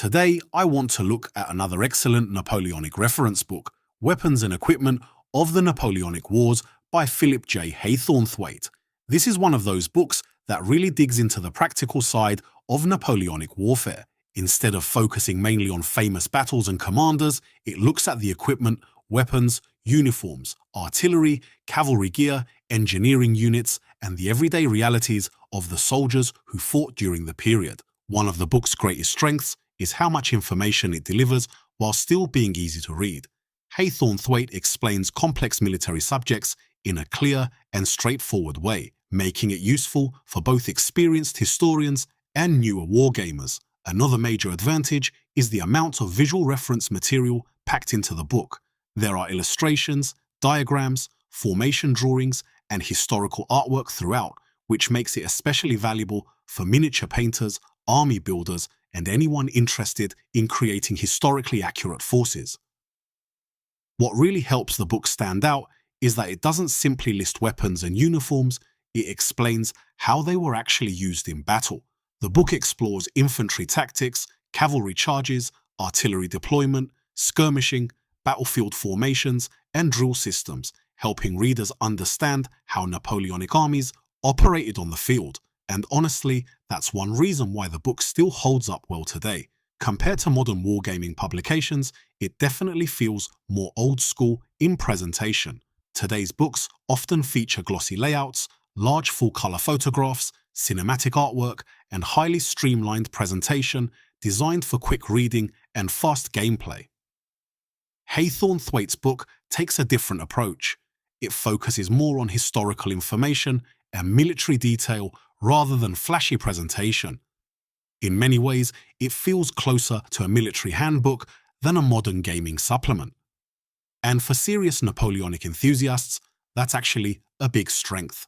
Today, I want to look at another excellent Napoleonic reference book, Weapons and Equipment of the Napoleonic Wars by Philip J. Haythornthwaite. This is one of those books that really digs into the practical side of Napoleonic warfare. Instead of focusing mainly on famous battles and commanders, it looks at the equipment, weapons, uniforms, artillery, cavalry gear, engineering units, and the everyday realities of the soldiers who fought during the period. One of the book's greatest strengths is how much information it delivers while still being easy to read. Haythornthwaite explains complex military subjects in a clear and straightforward way, making it useful for both experienced historians and newer wargamers. Another major advantage is the amount of visual reference material packed into the book. There are illustrations, diagrams, formation drawings, and historical artwork throughout, which makes it especially valuable for miniature painters, army builders, and anyone interested in creating historically accurate forces. What really helps the book stand out is that it doesn't simply list weapons and uniforms, it explains how they were actually used in battle. The book explores infantry tactics, cavalry charges, artillery deployment, skirmishing, battlefield formations, and drill systems, helping readers understand how Napoleonic armies operated on the field. And honestly, that's one reason why the book still holds up well today. Compared to modern wargaming publications, it definitely feels more old school in presentation. Today's books often feature glossy layouts, large full-color photographs, cinematic artwork, and highly streamlined presentation designed for quick reading and fast gameplay. Haythornthwaite's book takes a different approach. It focuses more on historical information and military detail rather than flashy presentation. In many ways, it feels closer to a military handbook than a modern gaming supplement. And for serious Napoleonic enthusiasts, that's actually a big strength.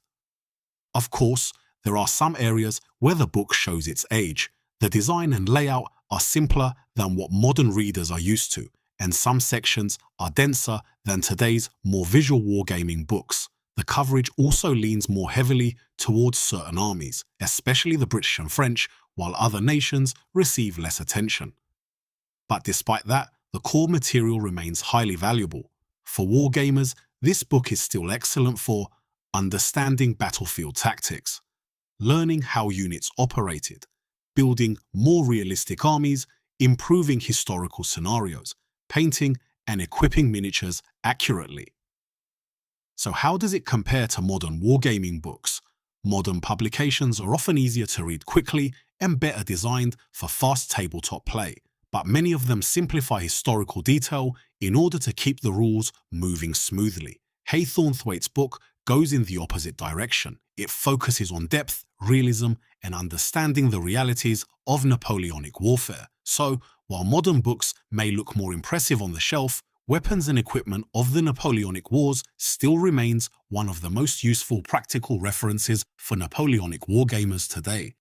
Of course, there are some areas where the book shows its age. The design and layout are simpler than what modern readers are used to, and some sections are denser than today's more visual wargaming books. The coverage also leans more heavily towards certain armies, especially the British and French, while other nations receive less attention. But despite that, the core material remains highly valuable. For wargamers, this book is still excellent for understanding battlefield tactics, learning how units operated, building more realistic armies, improving historical scenarios, painting and equipping miniatures accurately. So how does it compare to modern wargaming books? Modern publications are often easier to read quickly and better designed for fast tabletop play, but many of them simplify historical detail in order to keep the rules moving smoothly. Haythornthwaite's book goes in the opposite direction. It focuses on depth, realism, and understanding the realities of Napoleonic warfare. So, while modern books may look more impressive on the shelf, Weapons and Equipment of the Napoleonic Wars still remains one of the most useful practical references for Napoleonic wargamers today.